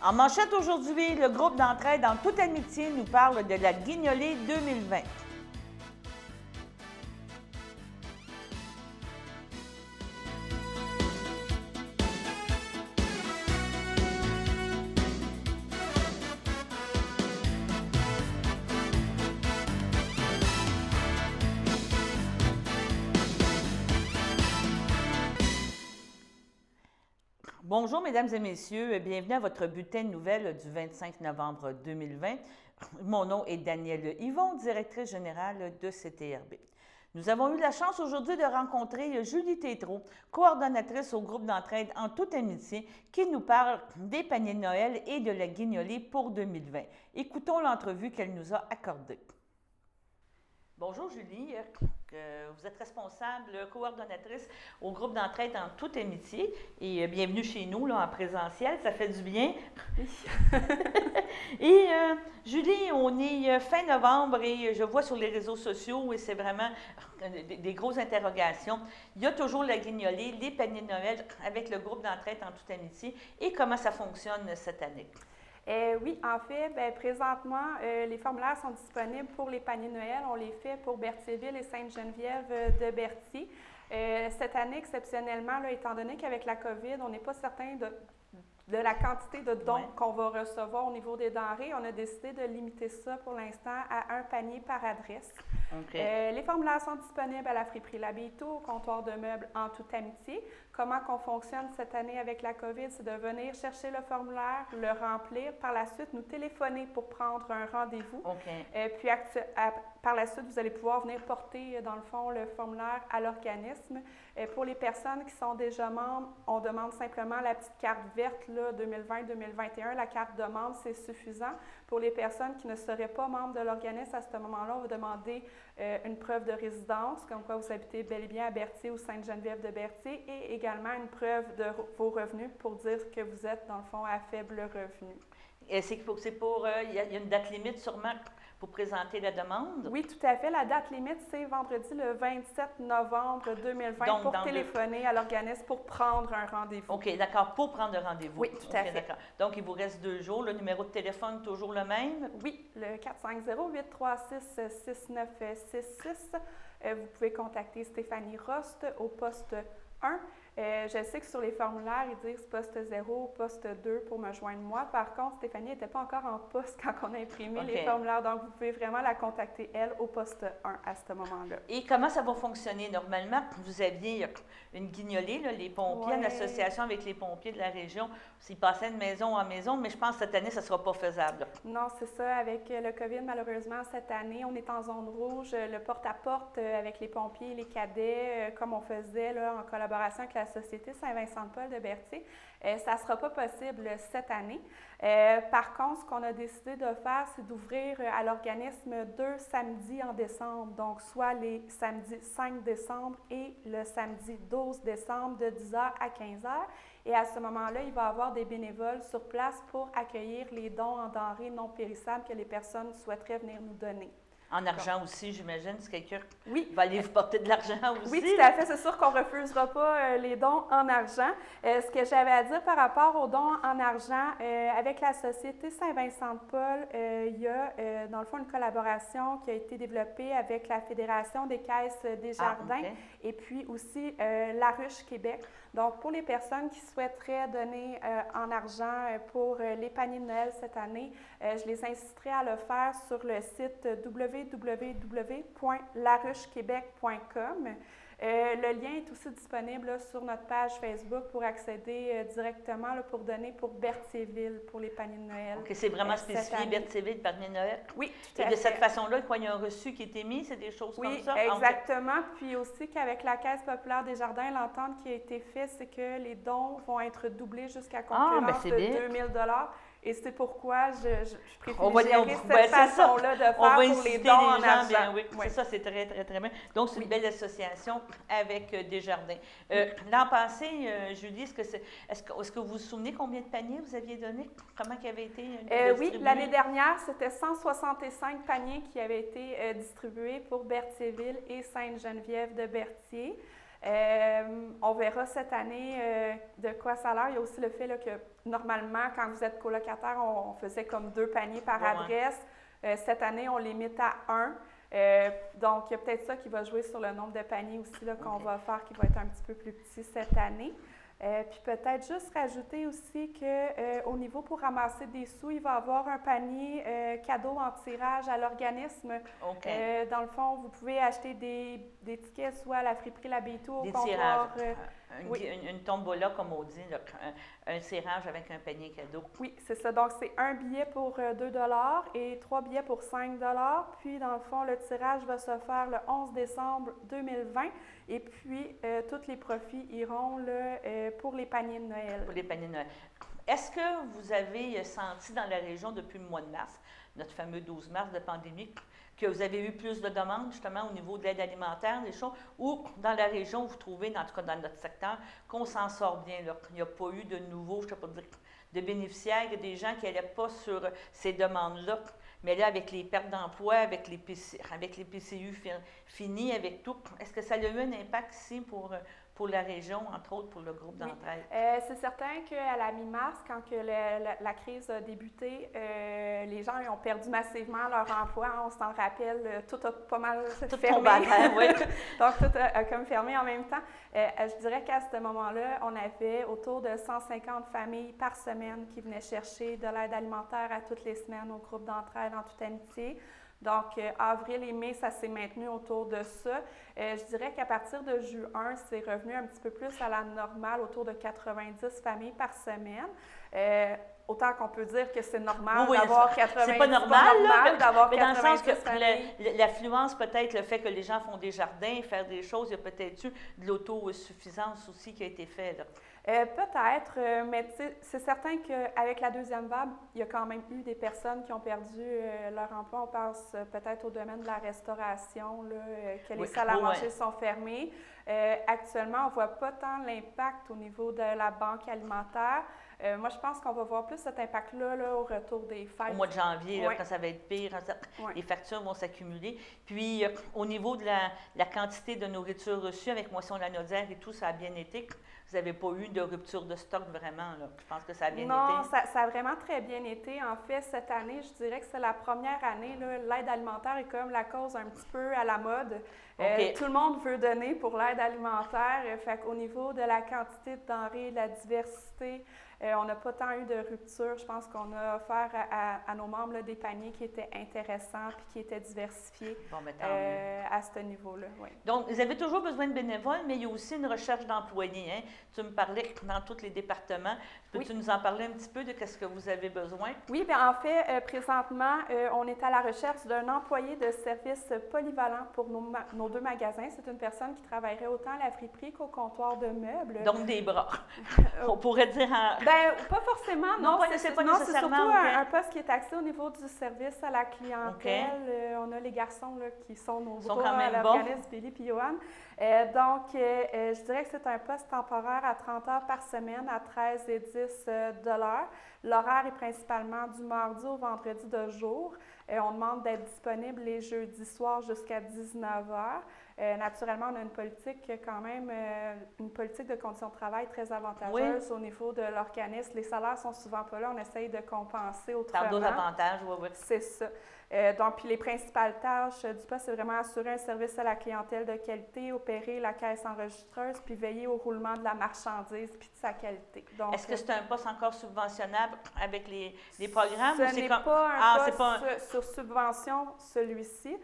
En manchette aujourd'hui, le groupe d'entraide en toute amitié nous parle de la Guignolée 2020. Bonjour, mesdames et messieurs. Bienvenue à votre bulletin de nouvelles du 25 novembre 2020. Mon nom est Danielle Yvon, directrice générale de CTRB. Nous avons eu la chance aujourd'hui de rencontrer Julie Tétrault, coordonnatrice au groupe d'entraide en toute amitié, qui nous parle des paniers de Noël et de la Guignolée pour 2020. Écoutons l'entrevue qu'elle nous a accordée. Bonjour Julie, vous êtes responsable, coordonnatrice au groupe d'entraide en toute amitié et bienvenue chez nous là, en présentiel, ça fait du bien. Et Julie, on est fin novembre et je vois sur les réseaux sociaux et c'est vraiment des grosses interrogations. Il y a toujours la Guignolée, les paniers de Noël avec le groupe d'entraide en toute amitié et comment ça fonctionne cette année? Oui, en fait, présentement, les formulaires sont disponibles pour les paniers de Noël. On les fait pour Berthierville et Sainte-Geneviève de Berthier. Cette année, exceptionnellement, là, étant donné qu'avec la COVID, on n'est pas certain de la quantité de dons qu'on va recevoir au niveau des denrées, on a décidé de limiter ça pour l'instant à un panier par adresse. Okay. Les formulaires sont disponibles à la friperie Labito, au comptoir de meubles en toute amitié. Comment qu'on fonctionne cette année avec la COVID, c'est de venir chercher le formulaire, le remplir, par la suite nous téléphoner pour prendre un rendez-vous. Okay. Puis par la suite, vous allez pouvoir venir porter, dans le fond, le formulaire à l'organisme. Pour les personnes qui sont déjà membres, on demande simplement la petite carte verte 2020-2021. La carte de membre, c'est suffisant. Pour les personnes qui ne seraient pas membres de l'organisme, à ce moment-là, on va demander une preuve de résidence, comme quoi vous habitez bel et bien à Berthier ou Sainte-Geneviève de Berthier, et également une preuve de vos revenus pour dire que vous êtes, dans le fond, à faible revenu. Et c'est pour, il y a une date limite sûrement pour présenter la demande? Oui, tout à fait. La date limite, c'est vendredi le 27 novembre 2020 donc, pour téléphoner à l'organisme pour prendre un rendez-vous. OK, d'accord, pour prendre un rendez-vous. Oui, tout à fait. D'accord. Donc, il vous reste 2 jours. Le numéro de téléphone, toujours le même? Oui, le 450-836-6966. Vous pouvez contacter Stéphanie Rost au poste 1. Je sais que sur les formulaires, ils disent poste 0, poste 2 pour me joindre moi. Par contre, Stéphanie n'était pas encore en poste quand on a imprimé les formulaires. Donc, vous pouvez vraiment la contacter, elle, au poste 1 à ce moment-là. Et comment ça va fonctionner? Normalement, vous aviez une guignolée, là, les pompiers, en association avec les pompiers de la région. Ils passaient de maison en maison, mais je pense que cette année, ça ne sera pas faisable. Non, c'est ça. Avec le COVID, malheureusement, cette année, on est en zone rouge. Le porte-à-porte avec les pompiers et les cadets, comme on faisait là, en collaboration avec la Société Saint-Vincent-de-Paul de Berthier, ça ne sera pas possible cette année. Par contre, ce qu'on a décidé de faire, c'est d'ouvrir à l'organisme 2 samedis en décembre, donc soit les samedis 5 décembre et le samedi 12 décembre de 10h à 15h. Et à ce moment-là, il va y avoir des bénévoles sur place pour accueillir les dons en denrées non périssables que les personnes souhaiteraient venir nous donner. En argent aussi, j'imagine, si quelqu'un va aller vous porter de l'argent aussi. Oui, tout à fait. C'est sûr qu'on ne refusera pas les dons en argent. Ce que j'avais à dire par rapport aux dons en argent, avec la Société Saint-Vincent-de-Paul, il y a, dans le fond, une collaboration qui a été développée avec la Fédération des caisses des jardins et puis aussi La Ruche Québec. Donc, pour les personnes qui souhaiteraient donner en argent pour les paniers de Noël cette année, je les inciterai à le faire sur le site www.laruchequebec.com. Le lien est aussi disponible là, sur notre page Facebook pour accéder directement là, pour donner pour Berthierville, pour les paniers de Noël. OK, c'est vraiment spécifié Berthierville, panier de Noël? Oui, tout à fait. Et de cette façon-là, il y a un reçu qui a été mis, c'est des choses comme ça? Oui, exactement. Puis aussi qu'avec la Caisse populaire des jardins, l'entente qui a été faite, c'est que les dons vont être doublés jusqu'à concurrence de 2 000 $. Et c'est pourquoi je privilégierais cette façon-là de faire pour les dons en argent. Oui. C'est ça, c'est très, très, très bien. Donc, c'est une belle association avec Desjardins. L'an passé, Julie, est-ce que vous vous souvenez combien de paniers vous aviez donné? Comment qui avait été distribué? Oui, l'année dernière, c'était 165 paniers qui avaient été distribués pour Berthierville et Sainte-Geneviève de Berthier. On verra cette année de quoi ça a l'air. Il y a aussi le fait là, que normalement, quand vous êtes colocataire, on faisait comme 2 paniers par adresse. Cette année, on limite à 1. Donc, il y a peut-être ça qui va jouer sur le nombre de paniers aussi là, qu'on va faire, qui va être un petit peu plus petit cette année. Puis peut-être juste rajouter aussi qu'au niveau pour ramasser des sous, il va y avoir un panier cadeau en tirage à l'organisme. Dans le fond, vous pouvez acheter des tickets soit à la friperie La Bétou au comptoir. Une tombola, comme on dit, là, un tirage avec un panier cadeau. Oui, c'est ça. Donc, c'est un billet pour 2 et 3 billets pour 5 Puis, dans le fond, le tirage va se faire le 11 décembre 2020. Et puis, tous les profits iront là, pour les paniers de Noël. Pour les paniers de Noël. Est-ce que vous avez senti dans la région depuis le mois de mars, notre fameux 12 mars de pandémie, que vous avez eu plus de demandes justement au niveau de l'aide alimentaire, des choses, ou dans la région, vous trouvez, en tout cas dans notre secteur, qu'on s'en sort bien, là, qu'il n'y a pas eu de nouveaux, je ne sais pas dire, de bénéficiaires, des gens qui n'allaient pas sur ces demandes-là. Mais là, avec les pertes d'emploi, avec les PCU finis, avec tout, est-ce que ça a eu un impact ici pour la région, entre autres pour le groupe d'entraide? C'est certain qu'à la mi-mars, quand que la crise a débuté, les gens ont perdu massivement leur emploi. On s'en rappelle, tout a pas mal fermé. Oui. Donc, tout a comme fermé en même temps. Je dirais qu'à ce moment-là, on avait autour de 150 familles par semaine qui venaient chercher de l'aide alimentaire à toutes les semaines au groupe d'entraide en toute amitié. Donc, avril et mai, ça s'est maintenu autour de ça. Je dirais qu'à partir de juin, c'est revenu un petit peu plus à la normale, autour de 90 familles par semaine. Autant qu'on peut dire que c'est normal d'avoir 90 c'est pas normal d'avoir 90 mais dans le sens que familles. l'affluence, peut-être le fait que les gens font des jardins, faire des choses, il y a peut-être eu de l'autosuffisance aussi qui a été fait, là. Peut-être, mais c'est certain qu'avec la deuxième vague, il y a quand même eu des personnes qui ont perdu leur emploi. On pense peut-être au domaine de la restauration, là, que les salles à manger sont fermées. Actuellement, on ne voit pas tant l'impact au niveau de la banque alimentaire. Moi, je pense qu'on va voir plus cet impact-là là, au retour des fêtes. Au mois de janvier, là, quand ça va être pire, les factures vont s'accumuler. Puis, au niveau de la quantité de nourriture reçue avec Moisson Lanaudière et tout, ça a bien été. Vous n'avez pas eu de rupture de stock vraiment, là. Je pense que ça a bien été. Non, ça a vraiment très bien été. En fait, cette année, je dirais que c'est la première année, l'aide alimentaire est comme la cause un petit peu à la mode. Tout le monde veut donner pour l'aide alimentaire. Fait qu'au niveau de la quantité de denrées, de la diversité, on n'a pas tant eu de rupture. Je pense qu'on a offert à nos membres là, des paniers qui étaient intéressants puis qui étaient diversifiés à ce niveau-là. Oui. Donc, vous avez toujours besoin de bénévoles, mais il y a aussi une recherche d'employés. Hein? Tu me parlais dans tous les départements. Peux-tu nous en parler un petit peu de ce que vous avez besoin? Oui, bien en fait, présentement, on est à la recherche d'un employé de service polyvalent pour nos 2 magasins. C'est une personne qui travaillerait autant à la friperie qu'au comptoir de meubles. Donc, des bras. On pourrait dire en... Bien, pas forcément, non. C'est surtout un poste qui est axé au niveau du service à la clientèle. On a les garçons là, qui sont nos bras à l'organisme, Billy et Johan. Donc, je dirais que c'est un poste temporaire à 30 heures par semaine à 13 et 10 de l'heure. L'horaire est principalement du mardi au vendredi de jour. On demande d'être disponible les jeudis soirs jusqu'à 19 heures. Naturellement, on a une politique quand même, une politique de conditions de travail très avantageuse au niveau de l'organisme. Les salaires sont souvent pas là, on essaye de compenser autrement. Par d'autres avantages, oui. C'est ça. Donc, puis les principales tâches du poste, c'est vraiment assurer un service à la clientèle de qualité, opérer la caisse enregistreuse, puis veiller au roulement de la marchandise puis de sa qualité. Est-ce que c'est un poste encore subventionnable avec les programmes? Ce n'est pas un poste sur subvention, celui-ci.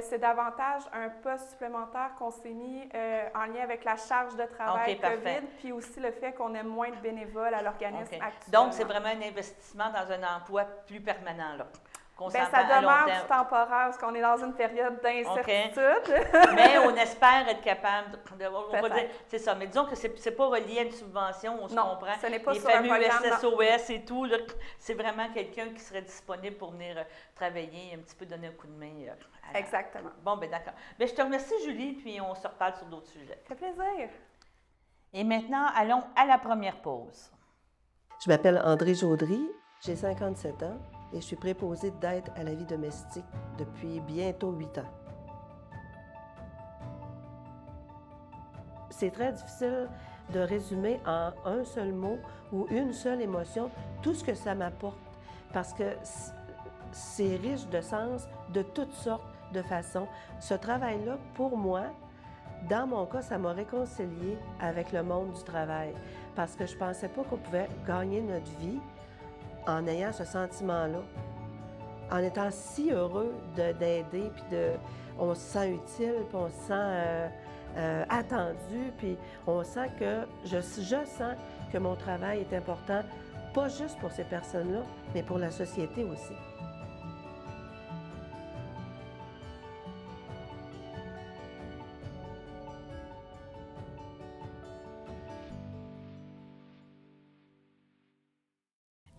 C'est davantage un poste supplémentaire qu'on s'est mis en lien avec la charge de travail COVID, puis aussi le fait qu'on ait moins de bénévoles à l'organisme actuel. Donc, c'est vraiment un investissement dans un emploi plus permanent, là. Bien, ça demeure du temporaire parce qu'on est dans une période d'incertitude. Mais on espère être capable de c'est ça. Mais disons que c'est pas relié à une subvention, on se comprend. Ce n'est pas les sur fameux un programme, SSOS et tout, c'est vraiment quelqu'un qui serait disponible pour venir travailler, un petit peu donner un coup de main. Exactement. Bon, bien d'accord. Bien, je te remercie, Julie, puis on se reparle sur d'autres sujets. Ça fait plaisir. Et maintenant, allons à la première pause. Je m'appelle André Jaudry, j'ai 57 ans. Et je suis préposée d'aide à la vie domestique depuis bientôt 8 ans. c'est très difficile de résumer en un seul mot ou une seule émotion tout ce que ça m'apporte parce que c'est riche de sens de toutes sortes de façons. Ce travail-là, pour moi, dans mon cas, ça m'a réconcilié avec le monde du travail parce que je ne pensais pas qu'on pouvait gagner notre vie en ayant ce sentiment-là, en étant si heureux d'aider, puis on se sent utile, puis on se sent attendu, puis on sent que je sens que mon travail est important, pas juste pour ces personnes-là, mais pour la société aussi.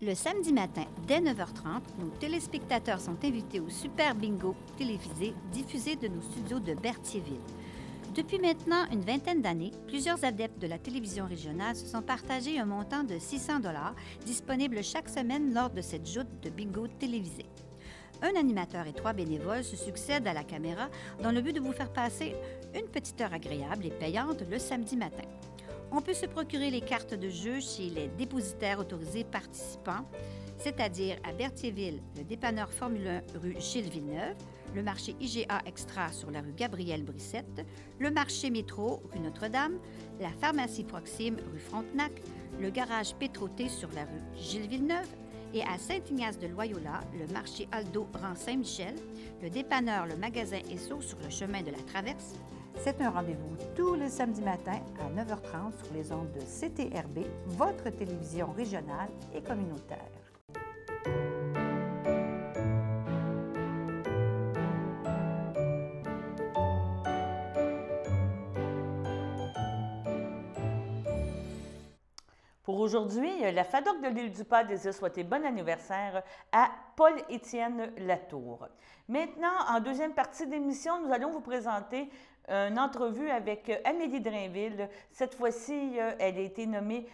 Le samedi matin, dès 9h30, nos téléspectateurs sont invités au Super Bingo télévisé diffusé de nos studios de Berthierville. Depuis maintenant une vingtaine d'années, plusieurs adeptes de la télévision régionale se sont partagés un montant de 600 $ disponible chaque semaine lors de cette joute de bingo télévisé. Un animateur et 3 bénévoles se succèdent à la caméra dans le but de vous faire passer une petite heure agréable et payante le samedi matin. On peut se procurer les cartes de jeu chez les dépositaires autorisés participants, c'est-à-dire à Berthierville, le dépanneur Formule 1 rue Gilles Villeneuve, le marché IGA Extra sur la rue Gabrielle Brissette, le marché Métro rue Notre-Dame, la pharmacie Proxime rue Frontenac, le garage Pétroté sur la rue Gilles Villeneuve et à Saint-Ignace de Loyola, le marché Aldo rang Saint-Michel, le dépanneur Le Magasin Esso sur le chemin de la Traverse. C'est un rendez-vous tous les samedis matins à 9h30 sur les ondes de CTRB, votre télévision régionale et communautaire. Pour aujourd'hui, la FADOC de l'Île-du-Pas désire souhaiter bon anniversaire à Paul-Étienne Latour. Maintenant, en deuxième partie d'émission, nous allons vous présenter une entrevue avec Amélie Drainville. Cette fois-ci, elle a été nommée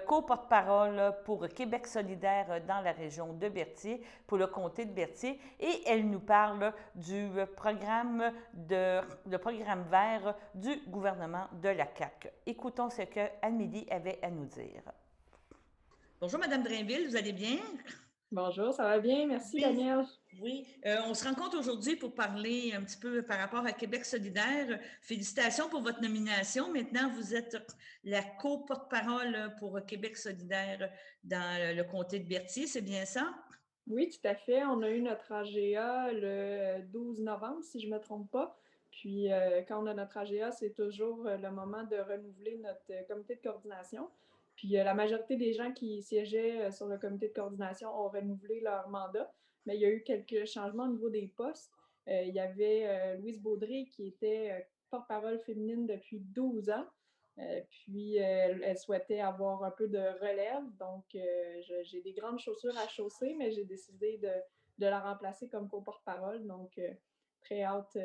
co-porte-parole pour Québec solidaire dans la région de Berthier, pour le comté de Berthier, et elle nous parle du programme vert du gouvernement de la CAQ. Écoutons ce que Amélie avait à nous dire. Bonjour, Madame Drainville, vous allez bien? Bonjour, ça va bien? Merci, Danielle. Oui, on se rencontre aujourd'hui pour parler un petit peu par rapport à Québec solidaire. Félicitations pour votre nomination. Maintenant, vous êtes la co-porte-parole pour Québec solidaire dans le comté de Berthier, c'est bien ça? Oui, tout à fait. On a eu notre AGA le 12 novembre, si je ne me trompe pas. Puis, quand on a notre AGA, c'est toujours le moment de renouveler notre comité de coordination. Puis, la majorité des gens qui siégeaient sur le comité de coordination ont renouvelé leur mandat, mais il y a eu quelques changements au niveau des postes. Il y avait Louise Baudry qui était porte-parole féminine depuis 12 ans. Puis, elle souhaitait avoir un peu de relève. Donc, j'ai des grandes chaussures à chausser, mais j'ai décidé de la remplacer comme co-porte-parole. Donc, très hâte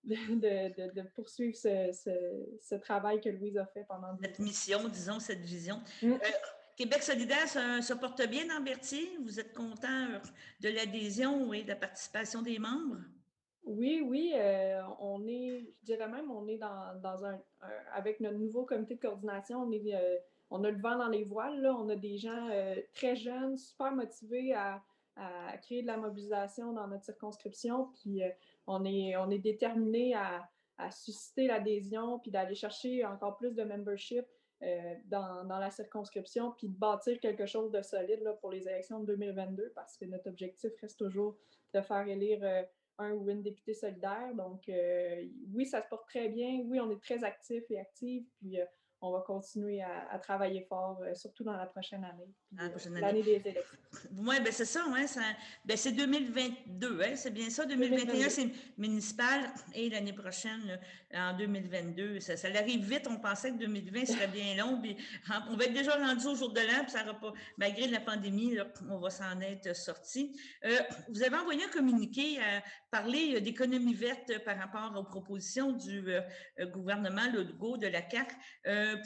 de poursuivre ce travail que Louise a fait pendant 10 ans. Cette mission, disons, cette vision. Québec solidaire se porte bien dans Berthier? Vous êtes content de l'adhésion et de la participation des membres? Oui, on est, je dirais même, on est avec notre nouveau comité de coordination, on a le vent dans les voiles, là. On a des gens très jeunes, super motivés à créer de la mobilisation dans notre circonscription, puis on est déterminés à susciter l'adhésion, puis d'aller chercher encore plus de membership dans la circonscription, puis de bâtir quelque chose de solide là, pour les élections de 2022, parce que notre objectif reste toujours de faire élire un ou une députée solidaire. Donc, oui, ça se porte très bien. Oui, on est très actifs et actives. Puis, on va continuer à travailler fort, surtout dans la prochaine année. L'année des élections. Oui, bien c'est ça, hein, c'est 2022, hein, c'est bien ça. 2021, c'est municipal et l'année prochaine, en 2022, ça arrive vite. On pensait que 2020 serait bien long. Puis, on va être déjà rendu au jour de l'an, puis ça n'aura pas, malgré la pandémie, là, on va s'en être sorti. Vous avez envoyé un communiqué à parler d'économie verte par rapport aux propositions du gouvernement Legault de la CAQ.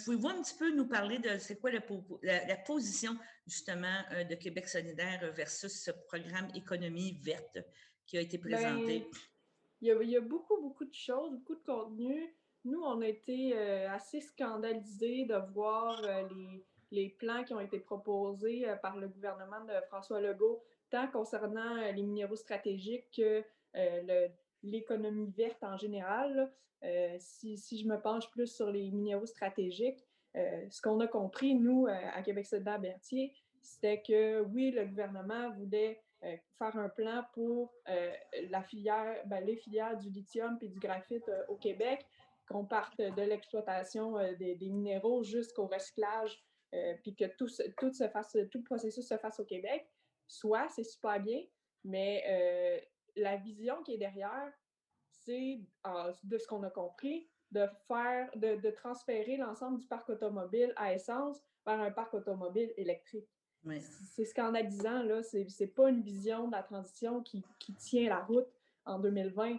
Pouvez-vous un petit peu nous parler de c'est quoi la position justement de Québec solidaire versus ce programme économie verte qui a été présenté? Il y a beaucoup de choses, beaucoup de contenu. nous, on a été assez scandalisés de voir les plans qui ont été proposés par le gouvernement de François Legault, tant concernant les minéraux stratégiques que l'économie verte en général. Si je me penche plus sur les minéraux stratégiques, ce qu'on a compris, nous, à Québec solidaire Berthier, c'était que oui, le gouvernement voulait faire un plan pour les filières du lithium et du graphite au Québec, qu'on parte de l'exploitation des minéraux jusqu'au recyclage, puis que tout le processus se fasse au Québec. Soit, c'est super bien, mais la vision qui est derrière, c'est, de ce qu'on a compris, de transférer l'ensemble du parc automobile à essence vers un parc automobile électrique. Oui. C'est scandalisant, là. C'est pas une vision de la transition qui tient la route en 2020.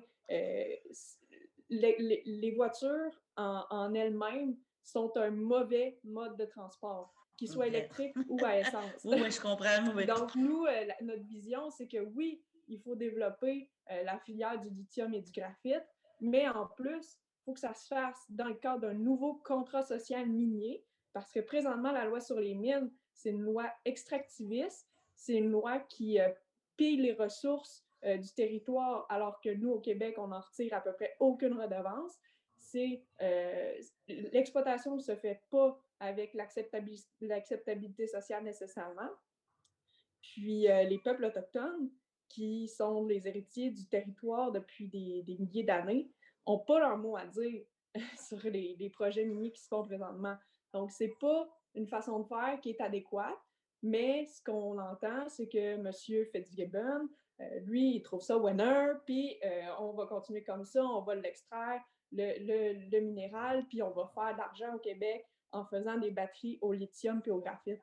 Les voitures en elles-mêmes sont un mauvais mode de transport, qu'il soit électrique ou à essence. Oui, je comprends. Oui. Donc, nous, notre vision, c'est que oui, il faut développer la filière du lithium et du graphite, mais en plus, il faut que ça se fasse dans le cadre d'un nouveau contrat social minier, parce que présentement, la loi sur les mines, c'est une loi extractiviste, c'est une loi qui pille les ressources du territoire, alors que nous, au Québec, on n'en retire à peu près aucune redevance. L'exploitation ne se fait pas avec l'acceptabilité sociale nécessairement. Puis les peuples autochtones, qui sont les héritiers du territoire depuis des milliers d'années, n'ont pas leur mot à dire sur les projets miniers qui se font présentement. Donc, ce n'est pas une façon de faire qui est adéquate, mais ce qu'on entend, c'est que M. Fitzgibbon, lui, il trouve ça winner, puis on va continuer comme ça, on va l'extraire, le minéral, puis on va faire de l'argent au Québec en faisant des batteries au lithium puis au graphite.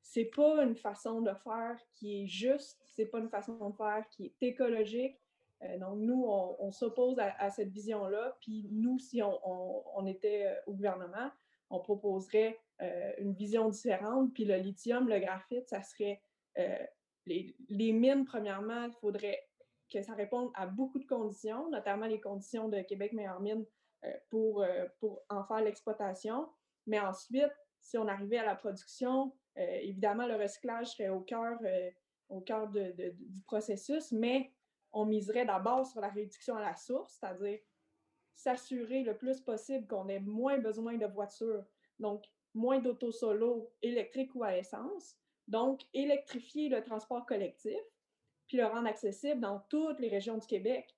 C'est pas une façon de faire qui est juste, c'est pas une façon de faire qui est écologique. Donc, nous, on s'oppose à cette vision-là. Puis nous, si on était au gouvernement, on proposerait une vision différente. Puis le lithium, le graphite, ça serait les mines, premièrement, il faudrait que ça réponde à beaucoup de conditions, notamment les conditions de Québec Meilleures Mines pour en faire l'exploitation. Mais ensuite, si on arrivait à la production, évidemment, le recyclage serait au cœur du processus, mais on miserait d'abord sur la réduction à la source, c'est-à-dire s'assurer le plus possible qu'on ait moins besoin de voitures, donc moins d'autos solo électriques ou à essence, donc électrifier le transport collectif, puis le rendre accessible dans toutes les régions du Québec.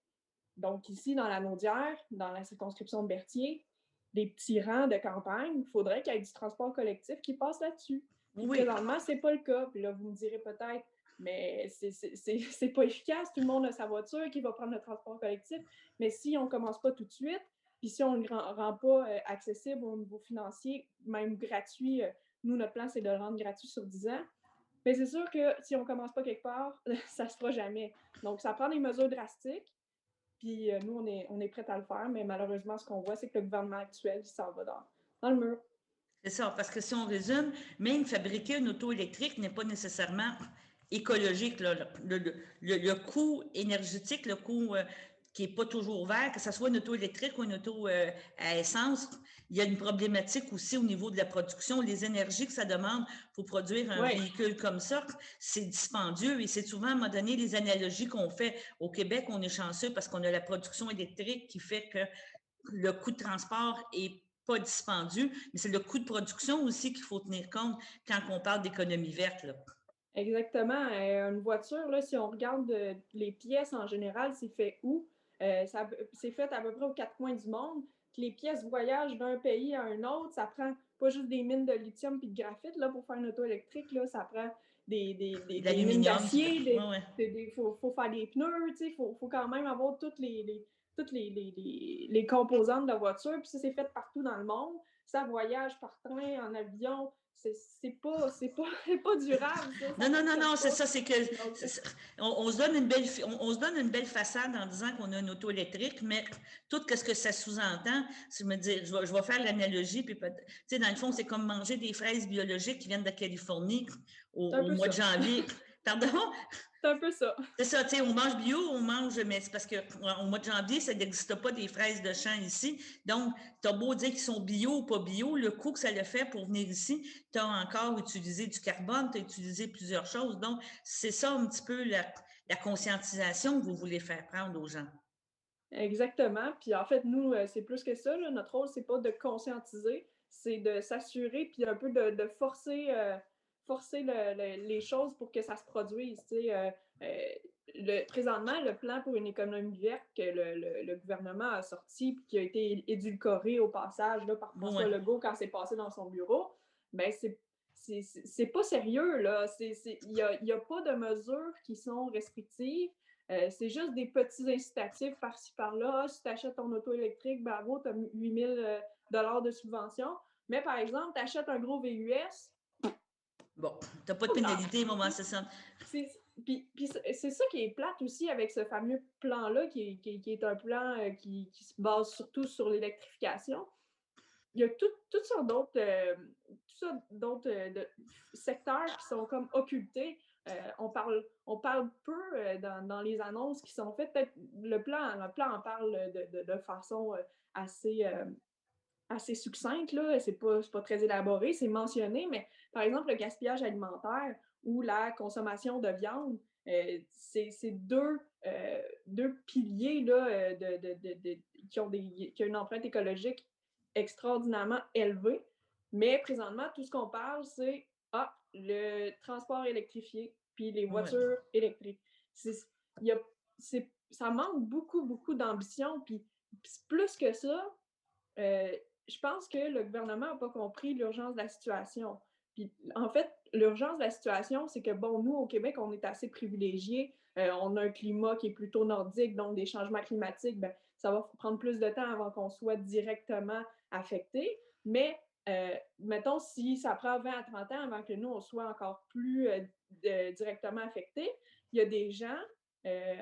Donc ici, dans la Naudière, dans la circonscription de Berthier, des petits rangs de campagne, il faudrait qu'il y ait du transport collectif qui passe là-dessus. Puis présentement, ce n'est pas le cas. Puis là, vous me direz peut-être, mais c'est pas efficace. Tout le monde a sa voiture qui va prendre le transport collectif. Mais si on ne commence pas tout de suite, puis si on ne le rend pas accessible au niveau financier, même gratuit, nous, notre plan, c'est de le rendre gratuit sur 10 ans. Mais c'est sûr que si on ne commence pas quelque part, ça ne se fera jamais. Donc, ça prend des mesures drastiques. Puis nous, on est prêts à le faire, mais malheureusement, ce qu'on voit, c'est que le gouvernement actuel, il s'en va dans le mur. C'est ça, parce que si on résume, même fabriquer une auto électrique n'est pas nécessairement écologique. Là. Le coût énergétique, le coût qui n'est pas toujours vert, que ce soit une auto électrique ou une auto à essence, il y a une problématique aussi au niveau de la production. Les énergies que ça demande pour produire un véhicule comme ça, c'est dispendieux et c'est souvent, à un moment donné, les analogies qu'on fait au Québec, on est chanceux parce qu'on a la production électrique qui fait que le coût de transport est pas dispendieux, mais c'est le coût de production aussi qu'il faut tenir compte quand on parle d'économie verte. Là. Exactement. Une voiture, là, si on regarde les pièces en général, c'est fait où? C'est fait à peu près aux quatre coins du monde. Les pièces voyagent d'un pays à un autre. Ça prend pas juste des mines de lithium et de graphite là, pour faire une auto électrique. Là, ça prend des mines d'acier. Faut faire des pneus. Il faut quand même avoir toutes les composantes de la voiture. Puis ça, c'est fait partout dans le monde. Ça voyage par train, en avion. C'est pas durable. Ça. Non, c'est ça, c'est que on se donne une belle façade en disant qu'on a une auto électrique, mais tout ce que ça sous-entend, je vais faire l'analogie, puis tu sais, dans le fond, c'est comme manger des fraises biologiques qui viennent de Californie au mois de janvier. Pardon? C'est un peu ça. C'est ça, tu sais, on mange bio, on mange, mais c'est parce qu'au mois de janvier, ça n'existe pas des fraises de champ ici. Donc, tu as beau dire qu'ils sont bio ou pas bio, le coût que ça le fait pour venir ici, tu as encore utilisé du carbone, tu as utilisé plusieurs choses. Donc, c'est ça un petit peu la conscientisation que vous voulez faire prendre aux gens. Exactement. Puis en fait, nous, c'est plus que ça, là. Notre rôle, c'est pas de conscientiser, c'est de s'assurer, puis un peu de forcer, les choses pour que ça se produise. Tu sais, présentement, le plan pour une économie verte que le gouvernement a sorti, puis qui a été édulcoré au passage là, par François Legault quand c'est passé dans son bureau, bien, c'est pas sérieux, là. Il y a pas de mesures qui sont restrictives. C'est juste des petits incitatifs par-ci, par-là. Ah, si tu achètes ton auto électrique, bravo, tu as 8 000 de subvention. Mais par exemple, tu achètes un gros VUS. Bon, tu n'as pas de pénalité, maman, c'est ça. Puis c'est ça qui est plate aussi avec ce fameux plan-là, qui est un plan qui se base surtout sur l'électrification. Il y a toutes sortes d'autres secteurs qui sont comme occultés. On parle peu dans les annonces qui sont faites. Peut-être le plan en parle de façon assez succincte, là. C'est pas très élaboré, c'est mentionné, mais par exemple, le gaspillage alimentaire ou la consommation de viande, c'est deux piliers là, qui ont une empreinte écologique extraordinairement élevée. Mais présentement, tout ce qu'on parle, c'est le transport électrifié puis les voitures électriques. Ça manque beaucoup, beaucoup d'ambition. Puis plus que ça, je pense que le gouvernement n'a pas compris l'urgence de la situation. Puis, en fait, l'urgence de la situation, c'est que, bon, nous, au Québec, on est assez privilégiés. On a un climat qui est plutôt nordique, donc des changements climatiques, bien, ça va prendre plus de temps avant qu'on soit directement affecté. Mais, mettons, si ça prend 20 à 30 ans avant que nous, on soit encore plus directement affectés, il y a des gens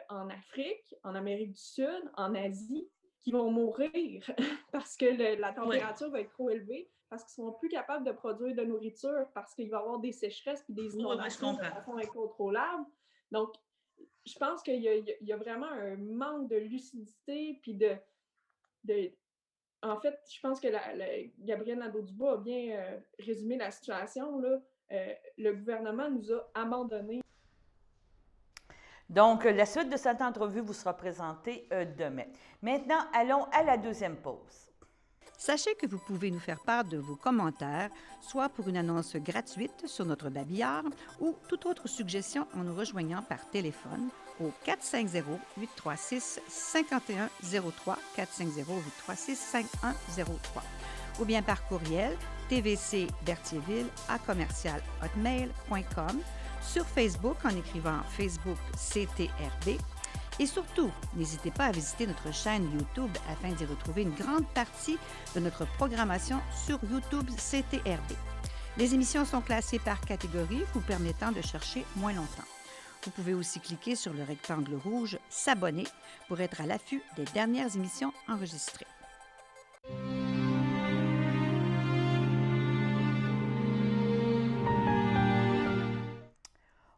en Afrique, en Amérique du Sud, en Asie, qui vont mourir parce que la température va être trop élevée, parce qu'ils ne seront plus capables de produire de nourriture, parce qu'il va y avoir des sécheresses et des inondations de façon incontrôlable. Donc, je pense qu'il y a vraiment un manque de lucidité, puis en fait, je pense que Gabrielle Nadeau-Dubois a bien résumé la situation, là. Le gouvernement nous a abandonnés. Donc, la suite de cette entrevue vous sera présentée demain. Maintenant, allons à la deuxième pause. Sachez que vous pouvez nous faire part de vos commentaires, soit pour une annonce gratuite sur notre babillard ou toute autre suggestion en nous rejoignant par téléphone au 450-836-5103, 450-836-5103, ou bien par courriel tvcberthierville@hotmail.com, sur Facebook en écrivant Facebook CTRB. Et surtout, n'hésitez pas à visiter notre chaîne YouTube afin d'y retrouver une grande partie de notre programmation sur YouTube CTRB. Les émissions sont classées par catégorie, vous permettant de chercher moins longtemps. Vous pouvez aussi cliquer sur le rectangle rouge « S'abonner » pour être à l'affût des dernières émissions enregistrées.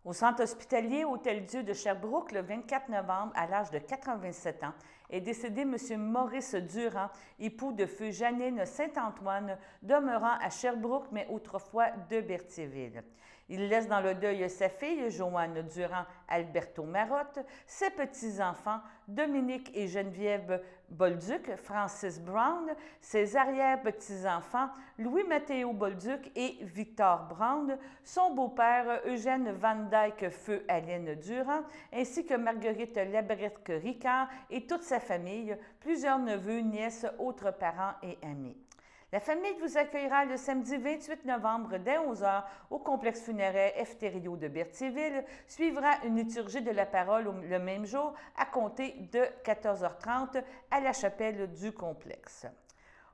Au centre hospitalier Hôtel-Dieu de Sherbrooke, le 24 novembre, à l'âge de 87 ans, est décédé M. Maurice Durand, époux de feu Janine Saint-Antoine, demeurant à Sherbrooke, mais autrefois de Berthierville. Il laisse dans le deuil sa fille, Joanne Durand Alberto Marotte, ses petits-enfants, Dominique et Geneviève Bolduc, Francis Brown, ses arrière-petits-enfants, Louis-Mathéo Bolduc et Victor Brown, son beau-père Eugène Van Dyke Feu Aline Durand, ainsi que Marguerite Labrec-Ricard et toute sa famille, plusieurs neveux, nièces, autres parents et amis. La famille vous accueillera le samedi 28 novembre dès 11h au complexe funéraire F. Thériault de Berthierville. Suivra une liturgie de la parole le même jour à compter de 14h30 à la chapelle du complexe.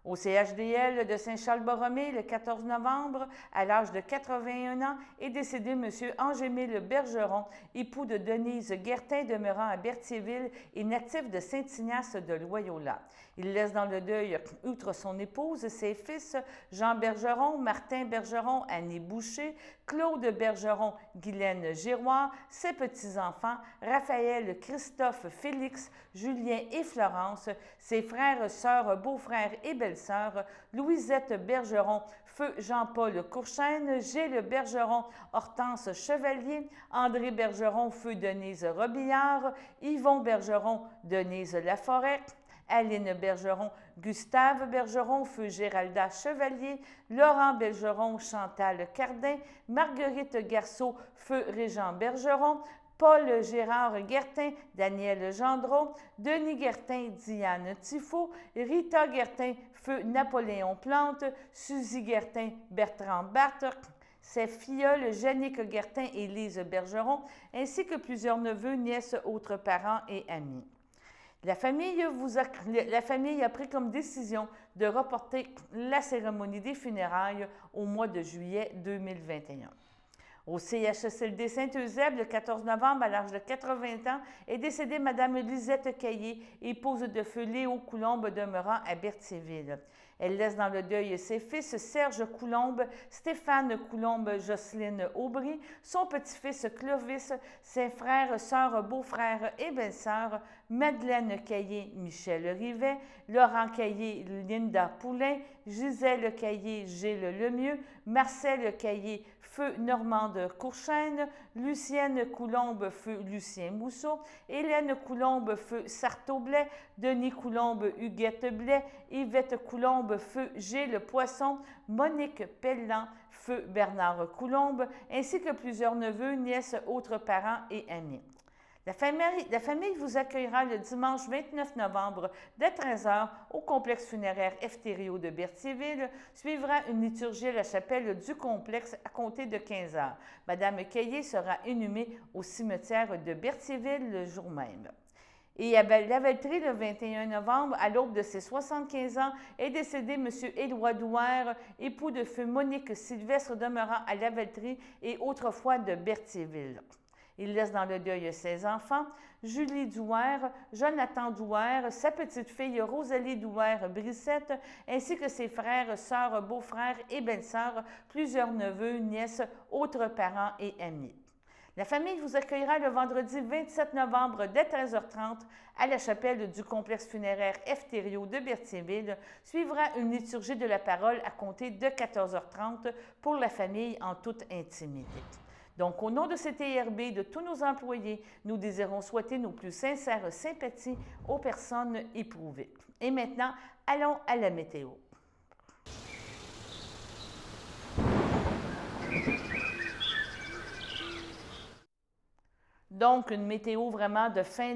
Au CHDL de Saint-Charles-Borromée, le 14 novembre, à l'âge de 81 ans, est décédé M. Angémile Bergeron, époux de Denise Guertin, demeurant à Berthierville et natif de Saint-Ignace de Loyola. Il laisse dans le deuil, outre son épouse, ses fils Jean Bergeron, Martin Bergeron, Annie Boucher, Claude Bergeron, Guylaine Giroir, ses petits-enfants, Raphaël, Christophe, Félix, Julien et Florence, ses frères, sœurs, beaux-frères et belles-sœurs, Louisette Bergeron, feu Jean-Paul Courchaine, Gilles Bergeron, Hortense Chevalier, André Bergeron, feu Denise Robillard, Yvon Bergeron, Denise Laforêt, Aline Bergeron, Gustave Bergeron, feu Géralda Chevalier, Laurent Bergeron, Chantal Cardin, Marguerite Garceau, feu Régent Bergeron, Paul Gérard Guertin, Daniel Gendron, Denis Guertin, Diane Tifo, Rita Guertin, feu Napoléon Plante, Suzy Guertin, Bertrand Barthes, ses filleuls Jannick Guertin et Lise Bergeron, ainsi que plusieurs neveux, nièces, autres parents et amis. La famille a pris comme décision de reporter la cérémonie des funérailles au mois de juillet 2021. Au CHSLD Saint-Eusèbe, le 14 novembre, à l'âge de 80 ans, est décédée Mme Lisette Caillé, épouse de feu Léo Coulombe, demeurant à Berthierville. Elle laisse dans le deuil ses fils Serge Coulombe, Stéphane Coulombe, Jocelyne Aubry, son petit-fils Clovis, ses frères, sœurs, beaux-frères et belles-sœurs, Madeleine Caillé, Michel Rivet, Laurent Caillé, Linda Poulain, Gisèle Caillé, Gilles Lemieux, Marcel Caillé, feu Normande Courchaine, Lucienne Coulombe, feu Lucien Mousseau, Hélène Coulombe, feu Sarto Blais, Denis Coulombe, Huguette Blais, Yvette Coulombe, feu Gilles Poisson, Monique Pellan, feu Bernard Coulombe, ainsi que plusieurs neveux, nièces, autres parents et amis. La famille vous accueillera le dimanche 29 novembre dès 13h au complexe funéraire Eftério de Berthierville. Suivra une liturgie à la chapelle du complexe à compter de 15h. Madame Caillé sera inhumée au cimetière de Berthierville le jour même. Et à Lavaltrie, le 21 novembre, à l'aube de ses 75 ans, est décédé M. Éloi Douaire, époux de feu Monique Sylvestre, demeurant à Lavaltrie et autrefois de Berthierville. Il laisse dans le deuil ses enfants, Julie Douaire, Jonathan Douaire, sa petite-fille Rosalie Douaire-Brissette, ainsi que ses frères, sœurs, beaux-frères et belles-sœurs, plusieurs neveux, nièces, autres parents et amis. La famille vous accueillera le vendredi 27 novembre dès 13h30 à la chapelle du complexe funéraire Eftério de Berthierville. Suivra une liturgie de la parole à compter de 14h30 pour la famille en toute intimité. Donc, au nom de CTRB et de tous nos employés, nous désirons souhaiter nos plus sincères sympathies aux personnes éprouvées. Et maintenant, allons à la météo. Donc, une météo vraiment de fin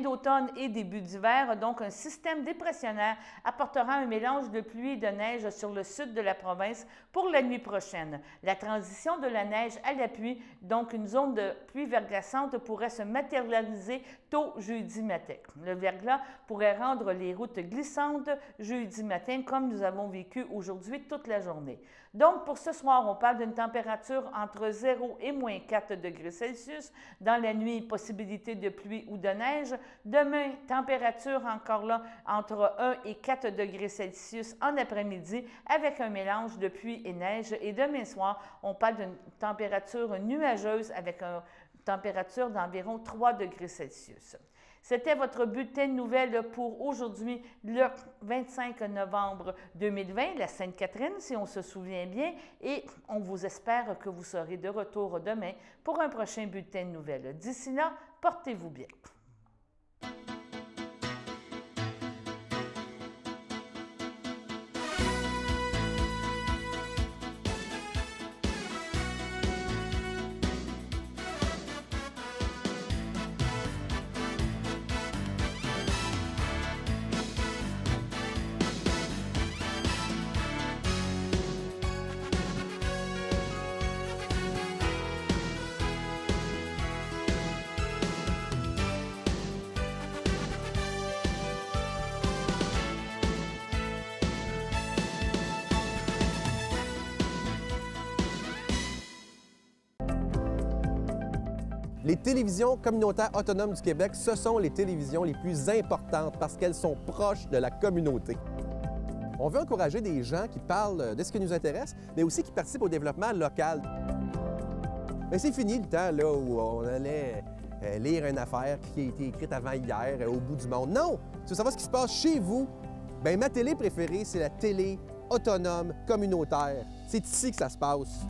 d'automne et début d'hiver. Donc, un système dépressionnaire apportera un mélange de pluie et de neige sur le sud de la province pour la nuit prochaine. La transition de la neige à la pluie, donc une zone de pluie verglaçante, pourrait se matérialiser tôt jeudi matin. Le verglas pourrait rendre les routes glissantes jeudi matin, comme nous avons vécu aujourd'hui toute la journée. Donc, pour ce soir, on parle d'une température entre 0 et moins 4 degrés Celsius. Dans la nuit, possibilité de pluie ou de neige. Demain, température encore là entre 1 et 4 degrés Celsius en après-midi avec un mélange de pluie et neige. Et demain soir, on parle d'une température nuageuse avec une température d'environ 3 degrés Celsius. C'était votre bulletin de nouvelles pour aujourd'hui, le 25 novembre 2020, la Sainte-Catherine, si on se souvient bien, et on vous espère que vous serez de retour demain pour un prochain bulletin de nouvelles. D'ici là, portez-vous bien. Les télévisions communautaires autonomes du Québec, ce sont les télévisions les plus importantes parce qu'elles sont proches de la communauté. On veut encourager des gens qui parlent de ce qui nous intéresse, mais aussi qui participent au développement local. Mais c'est fini le temps là, où on allait lire une affaire qui a été écrite avant hier au bout du monde. Non! Tu veux savoir ce qui se passe chez vous? Bien, ma télé préférée, c'est la télé autonome communautaire. C'est ici que ça se passe.